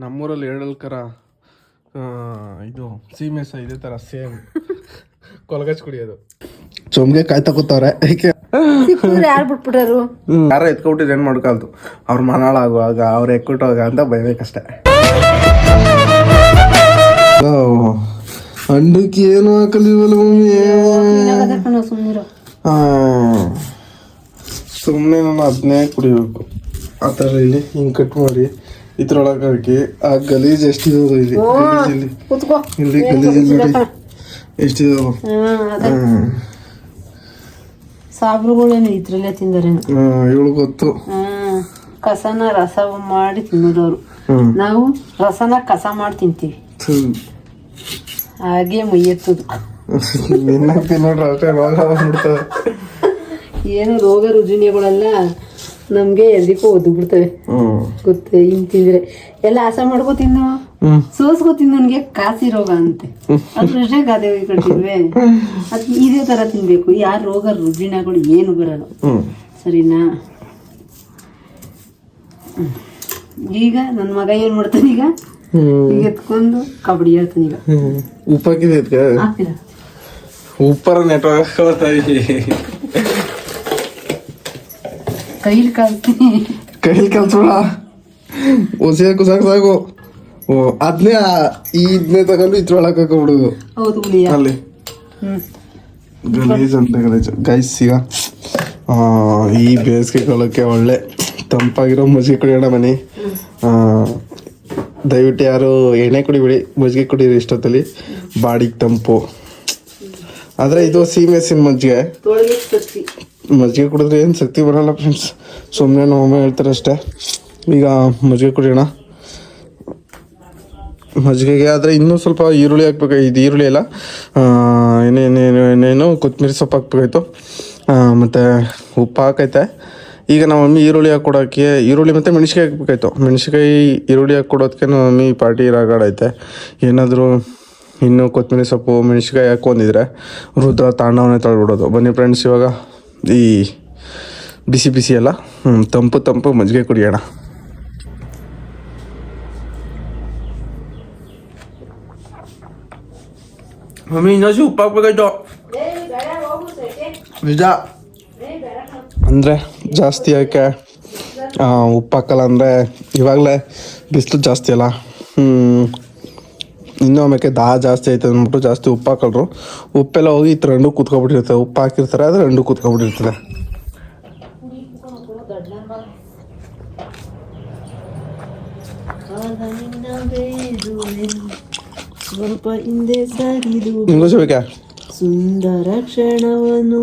ನಮ್ಮೂರಲ್ಲಿ ಹೇಳಲ್ಕರ ಇದು ಸೀಮೆಸ ಇದೇ ಥರ ಸೇಮ್ ಕೊಲಗಚ್ ಕುಡಿಯೋದು. ಚೊಮ್ಗೆ ಕಾಯಿ ತಗೋತಾವ್ರೆ ಏಕೆ ಯಾರು ಬಿಟ್ಬಿಟ್ಟಾರು ಯಾರ ಎತ್ಕೊಬಿಟ್ಟಿದ್ದು ಏನು ಮಾಡ್ಕೊಳ್ತು ಅವ್ರ ಮನಾಳಾಗುವಾಗ ಅವ್ರು ಎಕ್ಕೊಟ್ಟೋಗ ಅಂತ ಬೈಬೇಕಷ್ಟೆ. ಅಂಡಕ್ಕೆ ಏನು ಹಾಕಲಿವಲ್ಲ ಸುಮ್ಮನೆ ನಾನು ಅದನ್ನೇ ಕುಡಿಬೇಕು. ಆ ಥರ ಇಲ್ಲಿ ಹಿಂಗೆ ಕಟ್ ಮಾಡಿ ಇದ್ರೊಳಗೆ ಹಾಕಿ ಆ ಗಲೀಜ್ ಎಷ್ಟಿರೋದು ಇಲ್ಲಿ ಇಲ್ಲಿ ಗಲೀಜ್ ನೋಡಿ ಎಷ್ಟಿದಾವ. ಸಾಬ್ರುಗಳೇನು ಇದ್ರಲ್ಲೇ ತಿಂದರೆ ಇವಳು ಗೊತ್ತು. ಕಸನ ರಸ ಮಾಡಿ ತಿನ್ನೋದವ್ರು, ನಾವು ರಸನ ಕಸ ಮಾಡಿ ತಿಂತೀವಿ. ಹಾಗೆ ಮುಯ್ಯತ್ತದು ಏನು ರೋಗ ರುಜಿನಗಳೆಲ್ಲ ನಮ್ಗೆ ಎಲ್ರಿಗೂ ಒದ್ದು ಬಿಡ್ತವೆ ಗೊತ್ತೇ. ಹಿಂಗ್ ತಿಂದ್ರೆ ಎಲ್ಲ ಆಸ ಮಾಡ್ಕೋ ತಿನ್ನು, ಸೋಸ್ಕೋ ತಿನ್ನು, ನನ್ಗೆ ಕಾಸಿ ರೋಗ ಅಂತೆ. ಅದ್ರಷ್ಟೇ ಗಾದೆ ಕಟ್ಟಿದ್ವಿ. ಅದ್ ಇದೇ ತರ ತಿನ್ಬೇಕು. ಯಾರ ರೋಗ ರುಜಿನಗಳು ಏನು ಬರಲ್ಲ, ಸರಿನಾ? ಈಗ ನನ್ನ ಮಗ ಏನ್ ಮಾಡ್ತಾನೆ, ಈಗ ಎತ್ಕೊಂಡು ಕಬಡ್ಡಿ ಹೇಳ್ತಾನೆ. ಈಗ ಉಪ್ಪಾಕಿದೆ ಉಪ್ಪರ ನೆಟ್ವರ್ಕ್ ಕೈಲಿ ಕಲ್ತೀನಿ, ಕೈಲಿ ಕಲ್ಸೋಣ ಹೊಸ ಕುಸಾಕ್ ಸಾಕು. ಅದನ್ನೇ ಇದನ್ನೇ ತಗೊಂಡು ಇದ್ರೊಳಗೆ ಹಾಕೊಂಡ್ಬಿಡುದು ಅಲ್ಲಿ ಗಲೀಜ್ ಅಂತ ಗಲೀಜ್. ಗೈಸ್ ಈಗ ಈ ಬೇಸಿಗೆ ಕಾಲಕ್ಕೆ ಒಳ್ಳೆ ತಂಪಾಗಿರೋ ಮಜ್ಜಿಗೆ ಕುಡಿಯೋಣ ಬನ್ನಿ. ದಯವಿಟ್ಟು ಯಾರು ಎಣ್ಣೆ ಕುಡಿಬೇಡಿ, ಮಜ್ಜಿಗೆ ಕುಡೀರಿ ಇಷ್ಟೊತ್ತಲ್ಲಿ, ಬಾಡಿಗೆ ತಂಪು. ಆದರೆ ಇದು ಸೀಮೆಸಿನ ಮಜ್ಜಿಗೆ. ಮಜ್ಜಿಗೆ ಕುಡಿದ್ರೆ ಏನು ಶಕ್ತಿ ಬರೋಲ್ಲ ಫ್ರೆಂಡ್ಸ್, ಸುಮ್ಮನೆ ನಮ್ಮಮ್ಮ ಹೇಳ್ತಾರೆ ಅಷ್ಟೇ. ಈಗ ಮಜ್ಜಿಗೆ ಕುಡಿಯೋಣ. ಮಜ್ಜಿಗೆಗೆ ಆದರೆ ಇನ್ನೂ ಸ್ವಲ್ಪ ಈರುಳ್ಳಿ ಹಾಕ್ಬೇಕು. ಇದು ಈರುಳ್ಳಿ ಎಲ್ಲ ಏನೇನು ಕೊತ್ತಂಬರಿ ಸೊಪ್ಪು ಹಾಕ್ಬೇಕಾಯ್ತು, ಮತ್ತು ಉಪ್ಪು ಹಾಕೈತೆ. ಈಗ ನಮ್ಮ ಮಮ್ಮಿ ಈರುಳ್ಳಿ ಹಾಕ್ಕೊಡೋಕ್ಕೆ ಈರುಳ್ಳಿ ಮತ್ತು ಮೆಣಸಿಕಾಯಿ ಹಾಕ್ಬೇಕಾಯ್ತು. ಮೆಣಸಿಕಾಯಿ ಈರುಳ್ಳಿ ಹಾಕ್ಕೊಡೋದಕ್ಕೆ ನಮ್ಮ ಮಮ್ಮಿ ಪಾರ್ಟಿ ರಾಗಾಡೈತೆ. ಏನಾದರೂ ಇನ್ನೂ ಕೊತ್ತಂಬರಿ ಸೊಪ್ಪು ಮೆಣಸಿಕಾಯಿ ಹಾಕೊಂಡಿದ್ರೆ ರುದ್ರ ತಾಂಡವನ್ನೇ ತೊಳ್ಬಿಡೋದು. ಬನ್ನಿ ಫ್ರೆಂಡ್ಸ್, ಇವಾಗ ಈ ಬಿಸಿ ಬಿಸಿ ಎಲ್ಲ ತಂಪು ತಂಪು ಮಜ್ಜಿಗೆ ಕುಡಿಯೋಣ. ಮಮ್ಮಿ ಇನ್ನೊಂದು ಉಪ್ಪು ಹಾಕ್ಬೇಕಾಯ್ತು ನಿಜ. ಅಂದರೆ ಜಾಸ್ತಿ ಯಾಕೆ ಉಪ್ಪು ಹಾಕಲ್ಲ ಅಂದರೆ ಇವಾಗಲೇ ಬಿಸಿಲು ಜಾಸ್ತಿ ಅಲ್ಲ, ಇನ್ನೂ ಆಮೇಲೆ ಜಾಸ್ತಿ ಆಯ್ತದೆ ಅಂದ್ಬಿಟ್ಟು ಜಾಸ್ತಿ ಉಪ್ಪು ಹಾಕಲ್ರು. ಉಪ್ಪೆಲ್ಲ ಹೋಗಿ ಈ ಥರ ರಂಡು ಕೂತ್ಕೊಬಿಟ್ಟಿರ್ತದೆ. ಉಪ್ಪು ಹಾಕಿರ್ತಾರೆ ಆದರೆ ರಂಡು ಕೂತ್ಕೊಬಿಟ್ಟಿರ್ತದೆ. ಸ್ವಲ್ಪ ಹಿಂದೆ ಸಾಗಿದು ಸುಂದರ ಕ್ಷಣವನ್ನು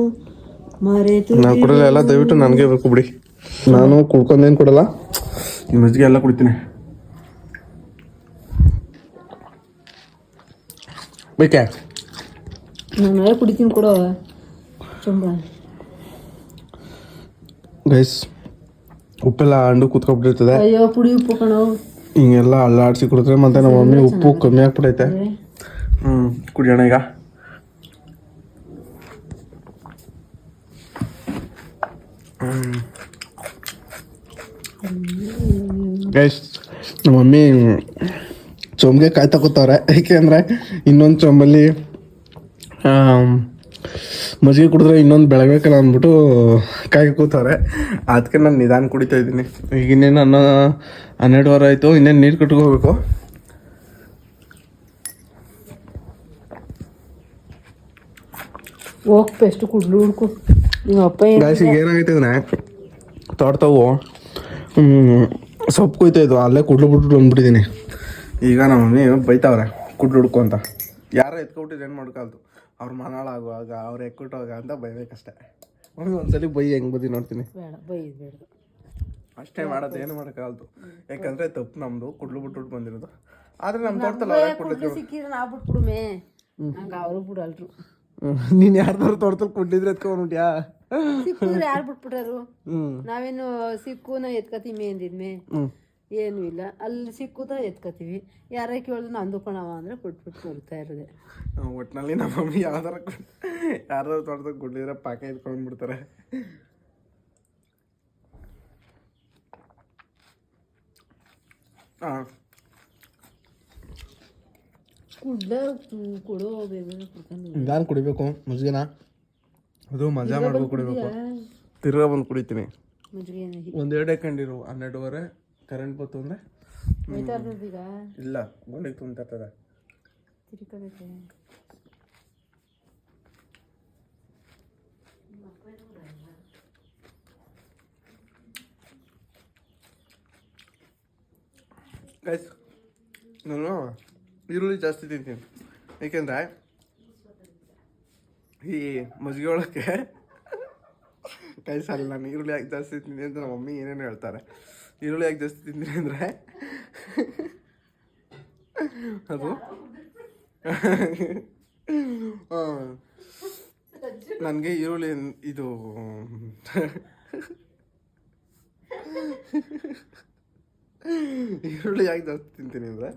ಮರೆತು ನಾನು ಕೊಡಲ್ಲ ಎಲ್ಲ, ದಯವಿಟ್ಟು ನನಗೆ ಬೇಕು ಬಿಡಿ. ನಾನು ಕುಡ್ಕೊಂಡೇನು ಕೊಡಲ್ಲ, ಈ ಮಜ್ಜಿಗೆ ಎಲ್ಲ ಕುಡಿತೀನಿ. ಬೇಕೆ ನಾನು ಕುಡಿತೀನಿ ಕೊಡೋ ಚಂಬ. ಗೈಸ್ ಉಪ್ಪೆಲ್ಲ ಹಂಡು ಕೂತ್ಕೊಂಡ್ಬಿಟ್ಟಿರ್ತದೆ. ಅಯ್ಯೋ ಪುಡಿ ಉಪ್ಪು ಕಣೋ, ಹಿಂಗೆಲ್ಲ ಅಲ್ಲಾಡಿಸಿ ಕುಡಿದ್ರೆ. ಮತ್ತೆ ನಮ್ಮ ಮಮ್ಮಿ ಉಪ್ಪು ಕಮ್ಮಿ ಆಗ್ಬಿಟ್ಟೈತೆ. ಕುಡಿಯೋಣ ಈಗ. ಗೈಸ್ ನಮ್ಮ ಮಮ್ಮಿ ಚೊಂಬಿಗೆ ಕಾಯಿ ತಗೋತಾವ್ರೆ. ಏಕೆಂದರೆ ಇನ್ನೊಂದು ಚೊಂಬಲ್ಲಿ ಮಜ್ಜಿಗೆ ಕುಡಿದ್ರೆ ಇನ್ನೊಂದು ಬೆಳಗ್ಬೇಕಲ್ಲ ಅಂದ್ಬಿಟ್ಟು ಕಾಯಿ ಕೂತವ್ರೆ. ಅದಕ್ಕೆ ನಾನು ನಿಧಾನ ಕುಡಿತಾ ಇದ್ದೀನಿ. ಈಗ ಇನ್ನೇನು 12 ಆಯಿತು, ಇನ್ನೇನು ನೀರು ಕಟ್ಕೋಬೇಕು. ಹೋಗ್ಪ ಎಷ್ಟು ಕುಡ್ಲು ಹುಡ್ಕು ನಿಮ್ಮ ಅಪ್ಪ. ಈಗ ಏನಾಗೈತೆ ಅಂದರೆ ತೋಡ್ತಾವು ಸೊಪ್ಪು ಕುಯ್ತಾ ಇದ್ವು, ಅಲ್ಲೇ ಕುಡ್ಲು ಬಿಟ್ಬಿಟ್ಟು ಬಂದ್ಬಿಟ್ಟಿದ್ದೀನಿ. ಈಗ ನಮ್ಮ ಮಮ್ಮಿ ಬೈತಾವ್ರೆ ಕುಡ್ಲು ಹುಡ್ಕು ಅಂತ. ಯಾರೋ ಎತ್ಕೊಬಿಟ್ಟಿದ್ದು ಏನು ಮಾಡ್ಕೊಳ್ತು ಅವ್ರ ಮನಾಳಾಗುವಾಗ ಅವ್ರು ಎಕ್ಕೊಟ್ಟೋಗ ಅಂತ ಬೈಬೇಕಷ್ಟೆ. ಮಮ್ಮಿ ಒಂದ್ಸಲಿ ಬೈ ಹೆಂಗೆ ಬದಿ ನೋಡ್ತೀನಿ. ಅಷ್ಟೇ ಮಾಡೋದು, ಏನು ಮಾಡೋಕ್ಕಾಗಲ್ತು. ಯಾಕಂದರೆ ತಪ್ಪು ನಮ್ಮದು, ಕುಡ್ಲು ಬಿಟ್ಬಿಟ್ಟು ಬಂದಿರೋದು. ಆದರೆ ನಮ್ಮ ತೋಟದಲ್ಲಿ ಸಿಕ್ಕಿದ್ರೆ ನಾವು ಬಿಟ್ಬಿಡುಮೆ, ಹಂಗೆ ಅವರು ಬಿಡಲ್ರು. ನೀನು ಯಾರ್ದಾರು ತೋಟದಲ್ಲಿ ಕುಡ್ಲಿದ್ರೆ ಎತ್ಕೊಂಡ್ಬಿಟ್ಯಾ? ಸಿಕ್ಕಿದ್ರೆ ಯಾರು ಬಿಟ್ಬಿಟ್ಟಾರು? ನಾವೇನು ಸಿಕ್ಕುನ ಎತ್ಕತೀವಿ ಅಂದಿದ್ಮೆ, ಏನೂ ಇಲ್ಲ. ಅಲ್ಲಿ ಸಿಕ್ಕುದ ಎತ್ಕತೀವಿ. ಯಾರೇ ಕೇಳಿದ್ರು ನಂದು ಕಣವ ಅಂದರೆ ಬಿಟ್ಬಿಟ್ಟು ಬರ್ತಾ ಇರೋದೆ. ಒಟ್ಟಿನಲ್ಲಿ ನಮ್ಮ ಮಮ್ಮಿ ಯಾರ್ದಾರು ತೋಟದಾಗ ಕುಡ್ಲಿದ್ರೆ ಪಾಕ ಎತ್ಕೊಂಡ್ಬಿಡ್ತಾರೆ. ಹಾಂ ಕುಡ್ಲ ಕೊಡೋ ಬೇಗ ಕುಡ್ಕೊಂಡು ನಿಧಾನ ಕುಡಿಬೇಕು ಮಜ್ಜಿಗೆನ, ಅದು ಮಜಾ ಮಾಡ್ಬೇಕು ಕುಡಿಬೇಕು. ತಿರ್ಗಾ ಬಂದು ಕುಡಿತೀನಿ. ಮಜ್ಜಿಗೆ ಒಂದು 2 ಹಾಕೊಂಡಿರು 12:30 ಕರೆಂಟ್ ಬಂತು ಅಂದರೆ ಈಗ ಇಲ್ಲ ಗೋಣಿಗೆ ತುಂಬ್ತದೆ. ತಿರ್ಕೋಬೇಕು. ಗೈಸ್ ನಾನು ಈರುಳ್ಳಿ ಜಾಸ್ತಿ ತಿಂತೀನಿ, ಏಕೆಂದರೆ ಈ ಮಜ್ಜಿಗೆ ಒಳಗೆ ಅಲ್ಲ, ನಾನು ಈರುಳ್ಳಿ ಯಾಕೆ ಜಾಸ್ತಿ ತಿಂತೀನಿ ಅಂತ ನಮ್ಮ ಮಮ್ಮಿ ಏನೇನು ಹೇಳ್ತಾರೆ. ಈರುಳ್ಳಿ ಯಾಕೆ ಜಾಸ್ತಿ ತಿಂತೀನಿ ಅಂದರೆ ಅದು ನನಗೆ ಈರುಳ್ಳಿ ಇದು ಈರುಳ್ಳಿ ಯಾಕೆ ಜಾಸ್ತಿ ತಿಂತೀನಿ ಅಂದರೆ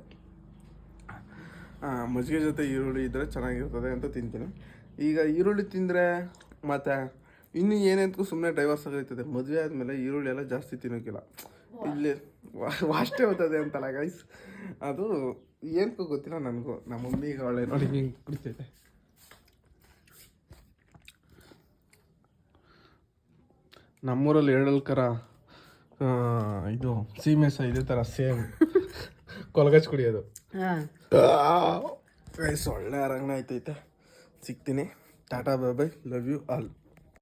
ಮಜ್ಜಿಗೆ ಜೊತೆ ಈರುಳ್ಳಿ ಇದ್ದರೆ ಚೆನ್ನಾಗಿರ್ತದೆ ಅಂತ ತಿಂತೀನಿ. ಈಗ ಈರುಳ್ಳಿ ತಿಂದರೆ ಮತ್ತು ಇನ್ನು ಏನೇಂತೂ ಸುಮ್ಮನೆ ಡೈವರ್ಸ್ ಆಗೈತದೆ. ಮದುವೆ ಆದಮೇಲೆ ಈರುಳ್ಳಿ ಎಲ್ಲ ಜಾಸ್ತಿ ತಿನ್ನೋಕ್ಕಿಲ್ಲ, ಇಲ್ಲಿ ವಾಷ್ಟೇ ಹೋಗ್ತದೆ ಅಂತಲ್ಲ ಗೈಸ್. ಅದು ಏನಕ್ಕೂ ಗೊತ್ತಿಲ್ಲ ನನಗೂ. ನಮ್ಮ ಮಮ್ಮಿಗೆ ಅವಳೆ ನೋಡಿ ಹಿಂಗೆ ಕುಡಿತೈತೆ. ನಮ್ಮೂರಲ್ಲಿ ಹೇಳಲ್ಕರ ಇದು ಸೀಮೆಸ ಇದೇ ಥರ ಸೇಮ್ ಕೊಲಗಚ್ಚ ಕುಡಿಯೋದು. ಗೈಸ್ ಒಳ್ಳೆ ಅರಂಗಣ ಆಯ್ತೈತೆ. ಸಿಗ್ತೀನಿ. Tata, bye bye, love you all.